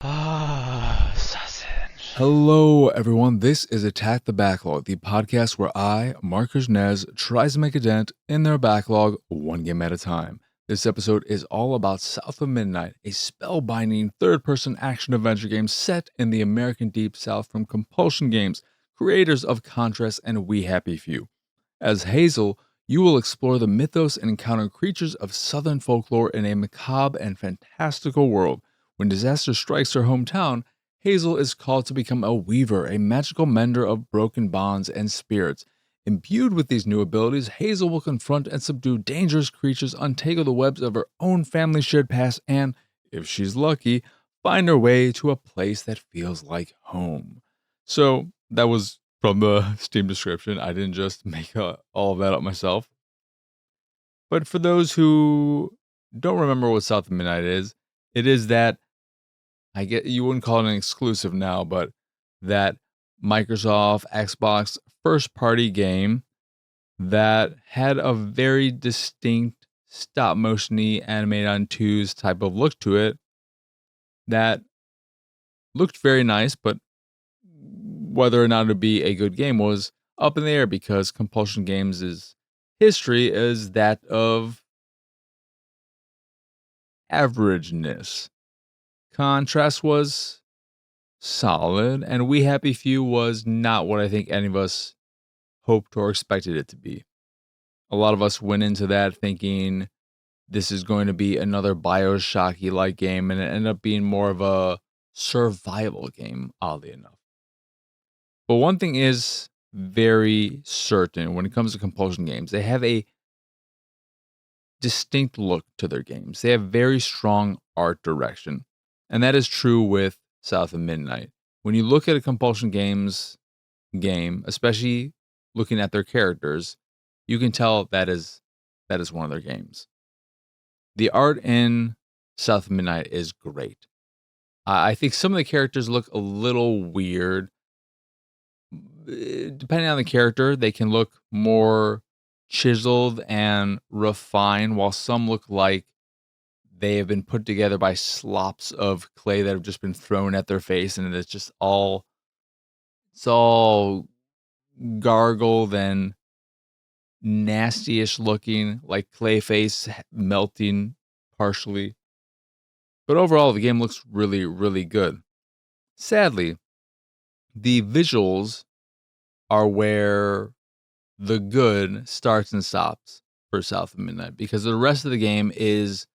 Sausage. Hello, everyone. This is Attack the Backlog, the podcast where I, Marcus Nez, tries to make a dent in their backlog one game at a time. This episode is all about South of Midnight, a spellbinding third-person action-adventure game set in the American Deep South from Compulsion Games, creators of Contrast and We Happy Few. As Hazel, you will explore the mythos and encounter creatures of Southern folklore in a macabre and fantastical world. When disaster strikes her hometown, Hazel is called to become a weaver, a magical mender of broken bonds and spirits. Imbued with these new abilities, Hazel will confront and subdue dangerous creatures, untangle the webs of her own family shared past, and, if she's lucky, find her way to a place that feels like home. So, that was from the Steam description. I didn't just make all of that up myself. But for those who don't remember what South of Midnight is, it is that I get you wouldn't call it an exclusive now, but that Microsoft Xbox first party game that had a very distinct stop motiony animated on twos type of look to it that looked very nice, but whether or not it would be a good game was up in the air because Compulsion Games' history is that of averageness. Contrast was solid, and We Happy Few was not what I think any of us hoped or expected it to be. A lot of us went into that thinking this is going to be another Bioshocky like game, and it ended up being more of a survival game, oddly enough. But one thing is very certain when it comes to Compulsion Games, they have a distinct look to their games. They have very strong art direction. And that is true with South of Midnight. When you look at a Compulsion Games game, especially looking at their characters, you can tell that is one of their games. The art in South of Midnight is great. I think some of the characters look a little weird. Depending on the character, they can look more chiseled and refined, while some look like they have been put together by slops of clay that have just been thrown at their face, and it's all gargled and nasty-ish looking, like clay face melting partially. But overall, the game looks really, really good. Sadly, the visuals are where the good starts and stops for South of Midnight, because the rest of the game is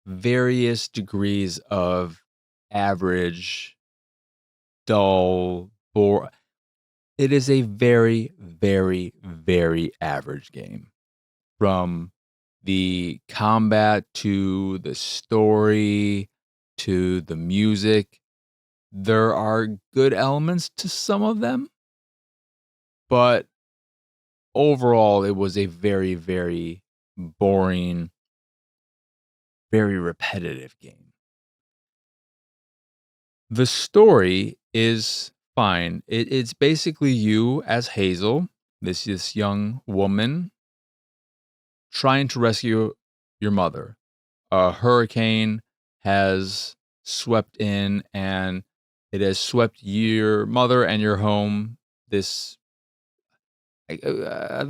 various degrees of average, dull, bore. It is a very, very, very average game. From the combat to the story to the music, there are good elements to some of them, but overall, it was a very, very boring, very repetitive game. The story is fine. It's basically you as Hazel, this young woman, trying to rescue your mother. A hurricane has swept in and it has swept your mother and your home. They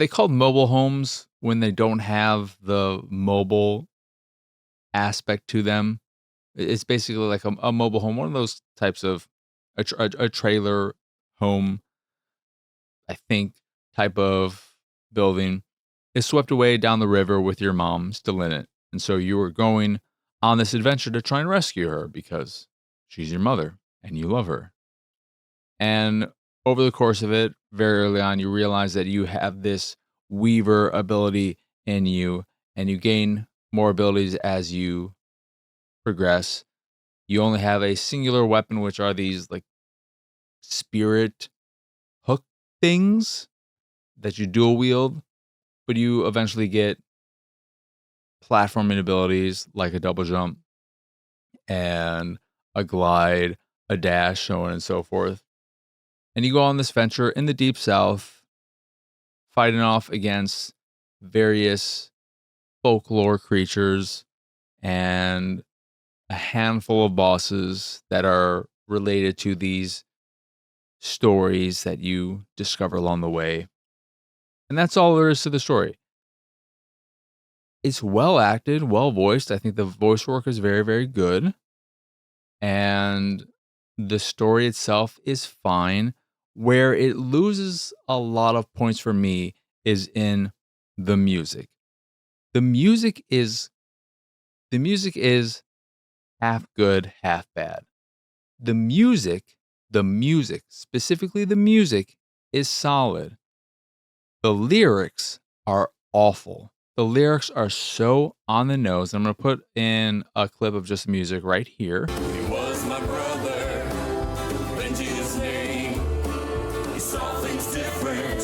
called mobile homes when they don't have the mobile aspect to them. It's basically like a mobile home, one of those types of a trailer home, I think, type of building. Is swept away down the river with your mom still in it. And so you were going on this adventure to try and rescue her because she's your mother and you love her. And over the course of it, very early on, you realize that you have this weaver ability in you, and you gain more abilities as you progress. You only have a singular weapon, which are these like spirit hook things that you dual wield, but you eventually get platforming abilities like a double jump and a glide, a dash, so on and so forth. And you go on this venture in the deep south, fighting off against various folklore creatures and a handful of bosses that are related to these stories that you discover along the way. And that's all there is to the story. It's well acted, well voiced. I think the voice work is very, very good. And the story itself is fine. Where it loses a lot of points for me is in the music. The music is the music is half good, half bad. The music, specifically the music, is solid. The lyrics are awful. The lyrics are so on the nose. I'm going to put in a clip of just music right here. He was my brother, Benji his name. He saw things different.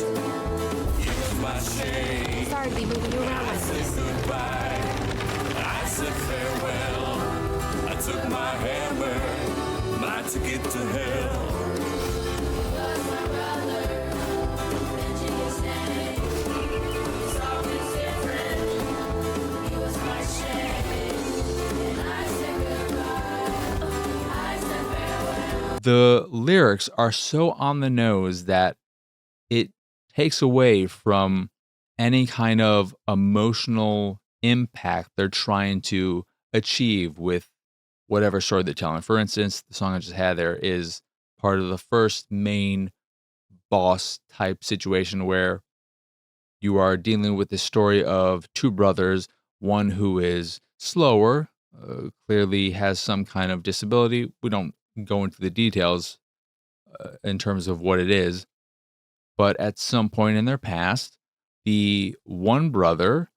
He was my shame. Sorry to be moving you around I like said this. goodbye. I said farewell. I took my hammer, my ticket to hell. The lyrics are so on the nose that it takes away from any kind of emotional impact they're trying to achieve with whatever story they're telling. For instance, the song I just had there is part of the first main boss type situation where you are dealing with the story of two brothers, one who is slower, clearly has some kind of disability. We don't go into the details in terms of what it is, but at some point in their past, the one brother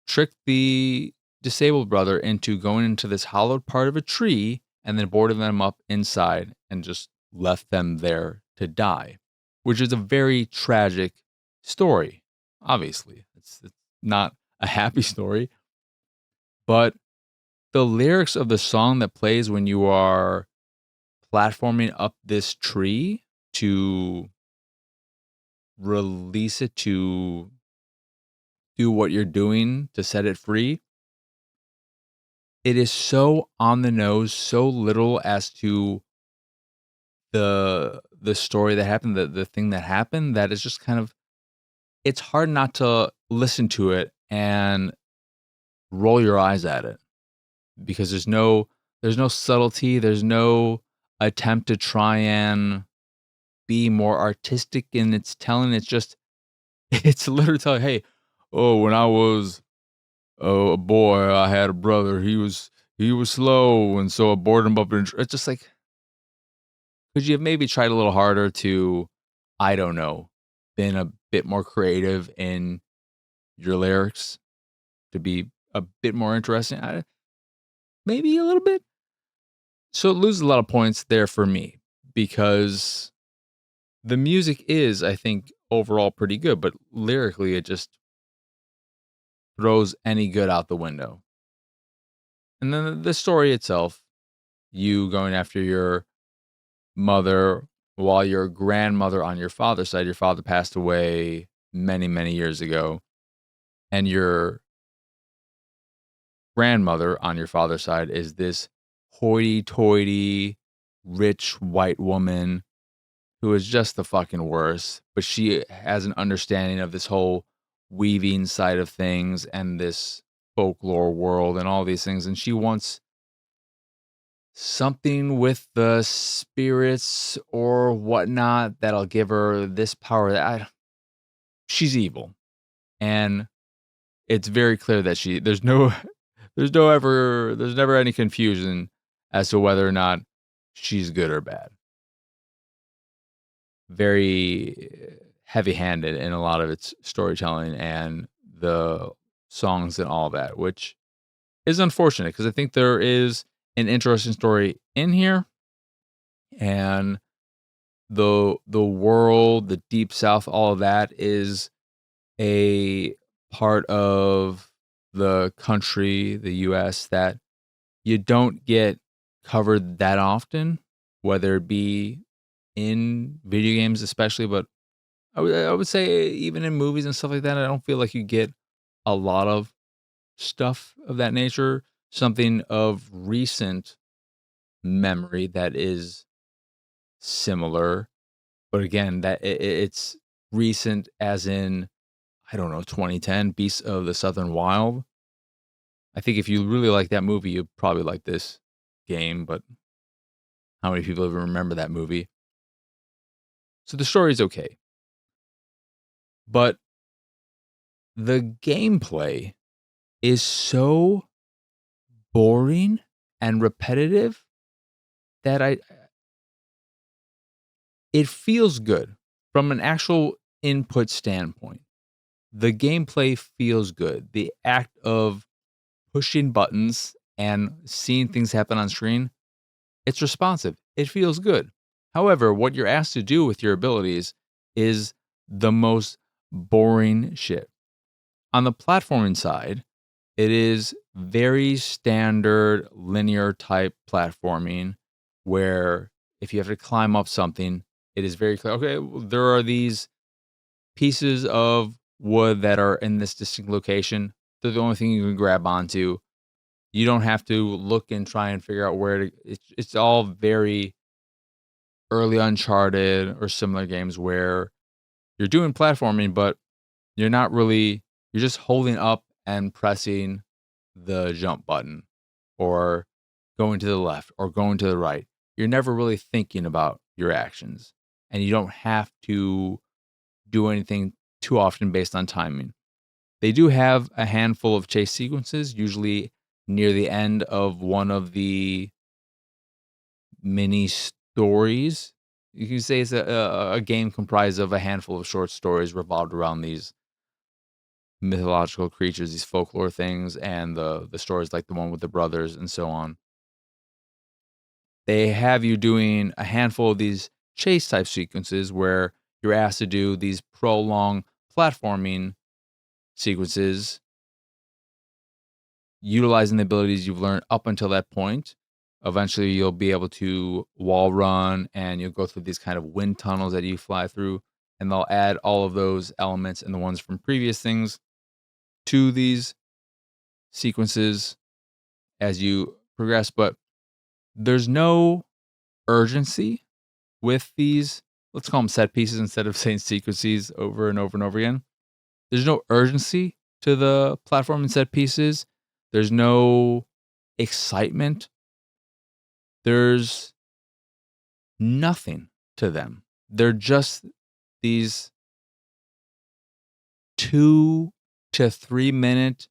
tricked the disabled brother into going into this hollowed part of a tree and then boarded them up inside and just left them there to die, which is a very tragic story. Obviously, it's not a happy story, but the lyrics of the song that plays when you are platforming up this tree to release it to do what you're doing to set it free, it is so on the nose, so little as to the story that happened, the thing that happened, that is just kind of, it's hard not to listen to it and roll your eyes at it because there's no subtlety, there's no attempt to try and be more artistic in its telling. It's just it's literally telling, hey, oh, when I was a boy, I had a brother. He was slow, and so I boarded him up. It's just like, could you have maybe tried a little harder to, I don't know, been a bit more creative in your lyrics to be a bit more interesting? Maybe a little bit. So it loses a lot of points there for me because the music is, I think, overall pretty good, but lyrically, it just throws any good out the window. And then the story itself, you going after your mother while your grandmother on your father's side, your father passed away many, many years ago, and your grandmother on your father's side is this hoity-toity, rich white woman who is just the fucking worst, but she has an understanding of this whole weaving side of things and this folklore world and all these things, and she wants something with the spirits or whatnot that'll give her this power. She's evil, and it's very clear that there's no there's never any confusion as to whether or not she's good or bad. Very heavy-handed in a lot of its storytelling and the songs and all that, which is unfortunate because I think there is an interesting story in here, and the world, the deep south, all of that is a part of the country, the US, that you don't get covered that often, whether it be in video games especially, but I would say even in movies and stuff like that, I don't feel like you get a lot of stuff of that nature. something of recent memory that is similar, but again, that it's recent as in, I don't know, 2010, Beasts of the Southern Wild. I think if you really like that movie, you'd probably like this game, but how many people even remember that movie? So the story's okay, but the gameplay is so boring and repetitive that it feels good from an actual input standpoint. The gameplay feels good. The act of pushing buttons and seeing things happen on screen, it's responsive. It feels good. However, what you're asked to do with your abilities is the most boring shit. On the platforming side, it is very standard linear type platforming where if you have to climb up something, it is very clear. Okay, well, there are these pieces of wood that are in this distinct location. They're the only thing you can grab onto. You don't have to look and try and figure out where to. It's all very early Uncharted or similar games where you're doing platforming, but you're not really. You're just holding up and pressing the jump button, or going to the left or going to the right. You're never really thinking about your actions, and you don't have to do anything too often based on timing. They do have a handful of chase sequences, usually near the end of one of the mini stories. You can say it's a game comprised of a handful of short stories revolved around these mythological creatures, these folklore things, and the stories like the one with the brothers and so on. They have you doing a handful of these chase type sequences where you're asked to do these prolonged platforming sequences utilizing the abilities you've learned up until that point. Eventually, you'll be able to wall run and you'll go through these kind of wind tunnels that you fly through. And they'll add all of those elements and the ones from previous things to these sequences as you progress. But there's no urgency with these, let's call them set pieces instead of saying sequences over and over and over again. There's no urgency to the platform and set pieces. There's no excitement. There's nothing to them. They're just these 2 to 3 minute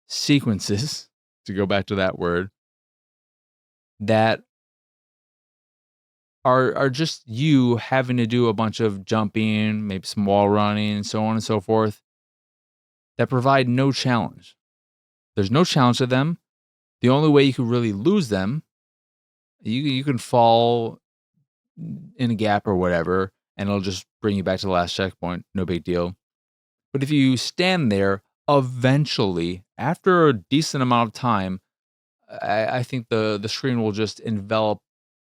sequences, to go back to that word, that are just you having to do a bunch of jumping, maybe some wall running, and so on and so forth, that provide no challenge. There's no challenge to them. The only way you could really lose them, you can fall in a gap or whatever, and it'll just bring you back to the last checkpoint. No big deal. But if you stand there, eventually, after a decent amount of time, I think the screen will just envelop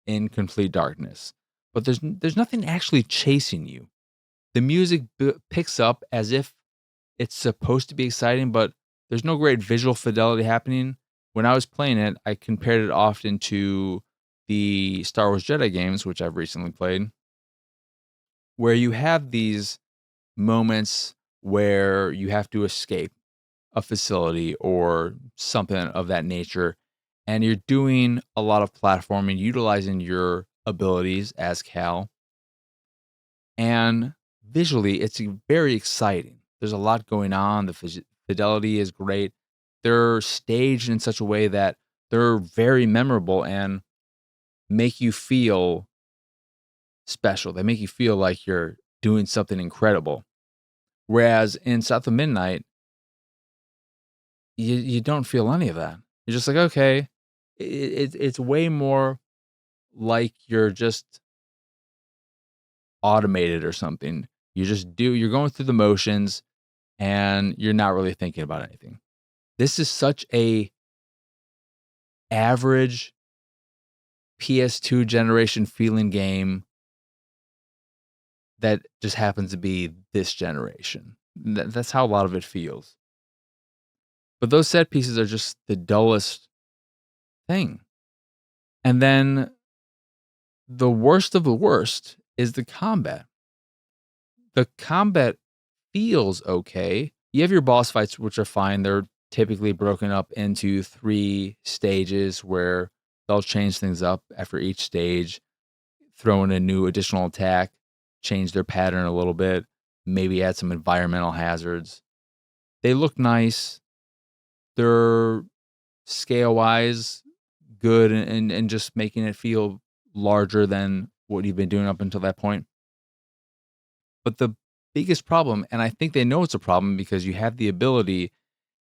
in complete darkness. But there's nothing actually chasing you. The music picks up as if it's supposed to be exciting, but there's no great visual fidelity happening. When I was playing it, I compared it often to the Star Wars Jedi games, which I've recently played, where you have these moments where you have to escape a facility or something of that nature. And you're doing a lot of platforming, utilizing your abilities as Cal. And visually, it's very exciting. There's a lot going on. The fidelity is great. They're staged in such a way that they're very memorable and make you feel special. They make you feel like you're doing something incredible. Whereas in South of Midnight, you don't feel any of that. You're just like, okay, it's way more like you're just automated or something. You're going through the motions and you're not really thinking about anything. This is such a average PS2 generation feeling game that just happens to be this generation. That's how a lot of it feels. But those set pieces are just the dullest thing. And then the worst of the worst is the combat. The combat feels okay. You have your boss fights, which are fine. They're typically broken up into 3 stages where they'll change things up after each stage, throw in a new additional attack, change their pattern a little bit, maybe add some environmental hazards. They look nice. They're scale-wise good and just making it feel larger than what you've been doing up until that point. But the biggest problem, and I think they know it's a problem because you have the ability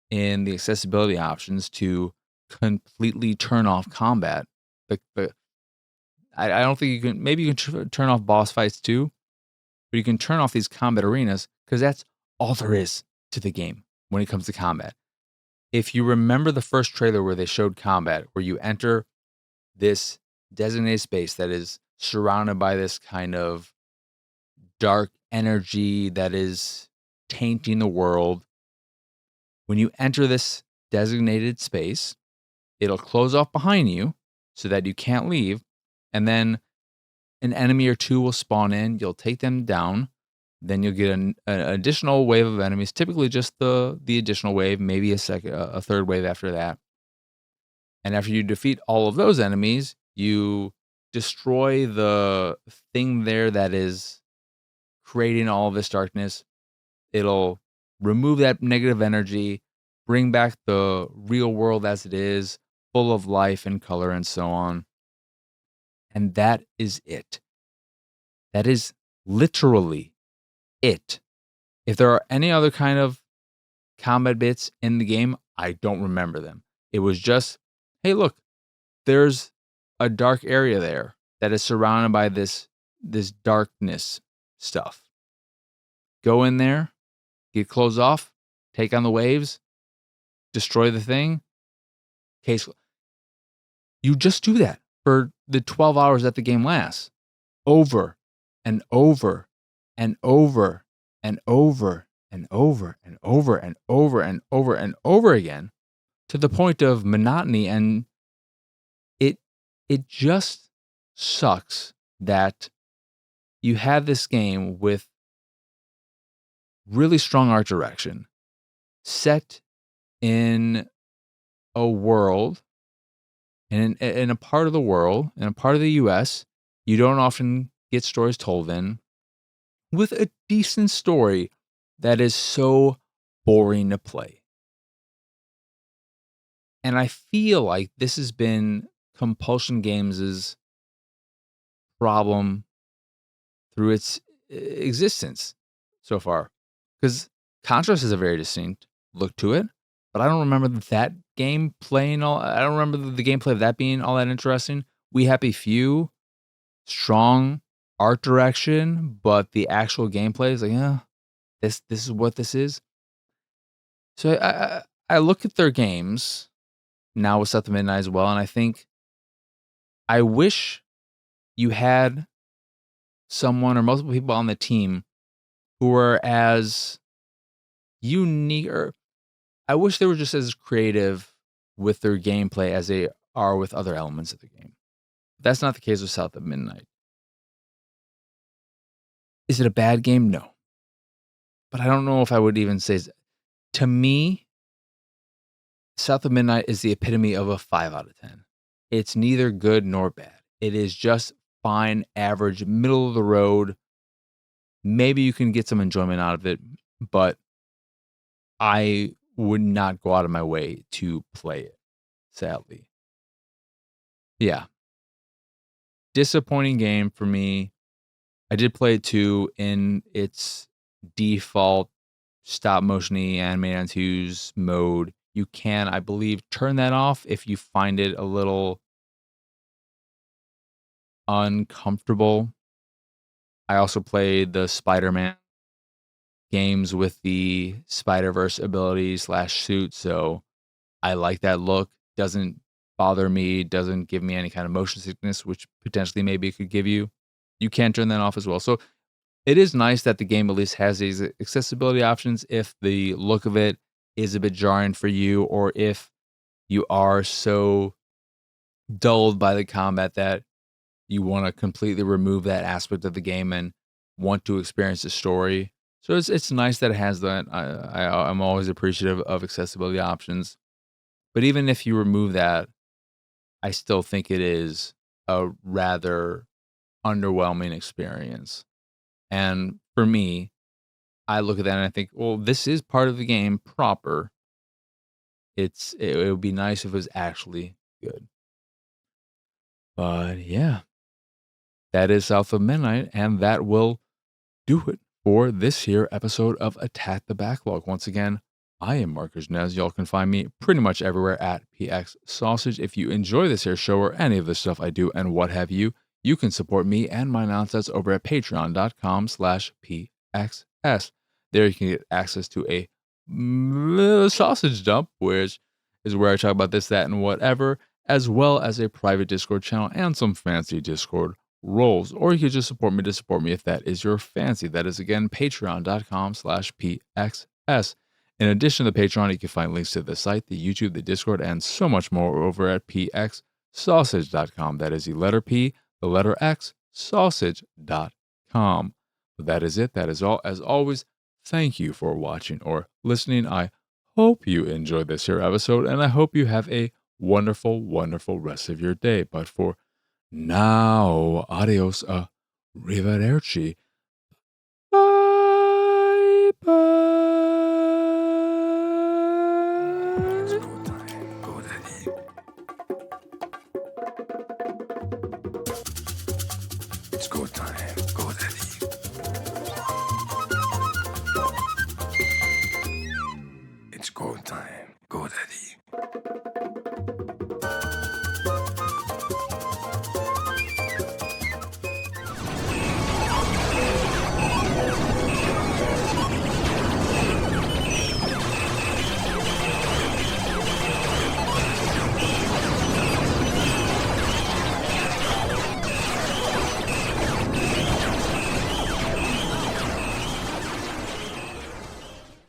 in the accessibility options to completely turn off combat. I don't think you can. Maybe you can turn off boss fights too, but you can turn off these combat arenas because that's all there is to the game when it comes to combat. If you remember the first trailer where they showed combat, where you enter this designated space that is surrounded by this kind of dark energy that is tainting the world. When you enter this designated space, it'll close off behind you so that you can't leave. And then an enemy or 2 will spawn in. You'll take them down. Then you'll get an additional wave of enemies, typically just the additional wave, maybe a third wave after that. And after you defeat all of those enemies, you destroy the thing there that is creating all of this darkness. It'll remove that negative energy, bring back the real world as it is, full of life and color and so on. And that is it. That is literally it. If there are any other kind of combat bits in the game, I don't remember them. It was just, hey, look, there's a dark area there that is surrounded by this darkness stuff. Go in there, get closed off, take on the waves, destroy the thing. Case, you just do that for the 12 hours that the game lasts, over and over and over and over and over and over and over and over and over again, to the point of monotony. And it just sucks that you have this game with really strong art direction set in a world, in a part of the world, in a part of the US you don't often get stories told in, with a decent story that is so boring to play. And I feel like this has been Compulsion Games' problem through its existence so far. Because Contrast has a very distinct look to it, but I don't remember that game playing I don't remember the gameplay of that being all that interesting. We Happy Few, strong art direction, but the actual gameplay is like, yeah, this is what this is. So I look at their games now with South of Midnight as well, and I think I wish you had someone or multiple people on the team who were as unique, or I wish they were just as creative with their gameplay as they are with other elements of the game. That's not the case with South of Midnight. Is it a bad game? No. But I don't know if I would even say, to me, South of Midnight is the epitome of a 5 out of 10. It's neither good nor bad. It is just fine, average, middle of the road. Maybe you can get some enjoyment out of it, but I would not go out of my way to play it, sadly. Yeah. Disappointing game for me. I did play it too in its default stop motion-y animated on 2's mode. You can, I believe, turn that off if you find it a little uncomfortable. I also played the Spider-Man games with the Spider-Verse ability / suit, so I like that look. Doesn't bother me, doesn't give me any kind of motion sickness, which potentially maybe it could give you. You can turn that off as well. So it is nice that the game at least has these accessibility options if the look of it is a bit jarring for you, or if you are so dulled by the combat that you want to completely remove that aspect of the game and want to experience the story. So it's nice that it has that. I'm always appreciative of accessibility options. But even if you remove that, I still think it is a rather underwhelming experience. And for me, I look at that and I think, well, this is part of the game proper. It would be nice if it was actually good. But yeah, that is South of Midnight, and that will do it for this here episode of Attack the Backlog. Once again, I am Marcus Nez. Y'all can find me pretty much everywhere at PX Sausage. If you enjoy this here show or any of the stuff I do and what have you, you can support me and my nonsense over at patreon.com/PXS. There you can get access to a sausage dump, which is where I talk about this, that, and whatever, as well as a private Discord channel and some fancy Discord roles. Or you could just support me to support me if that is your fancy. That is, again, patreon.com/PXS. In addition to Patreon, you can find links to the site, the YouTube, the Discord, and so much more over at pxsausage.com. That is the letter P, the letter X, sausage.com. But that is it. That is all. As always, thank you for watching or listening. I hope you enjoyed this here episode, and I hope you have a wonderful, wonderful rest of your day. But for now, adios, arrivederci. Bye bye. It's go time.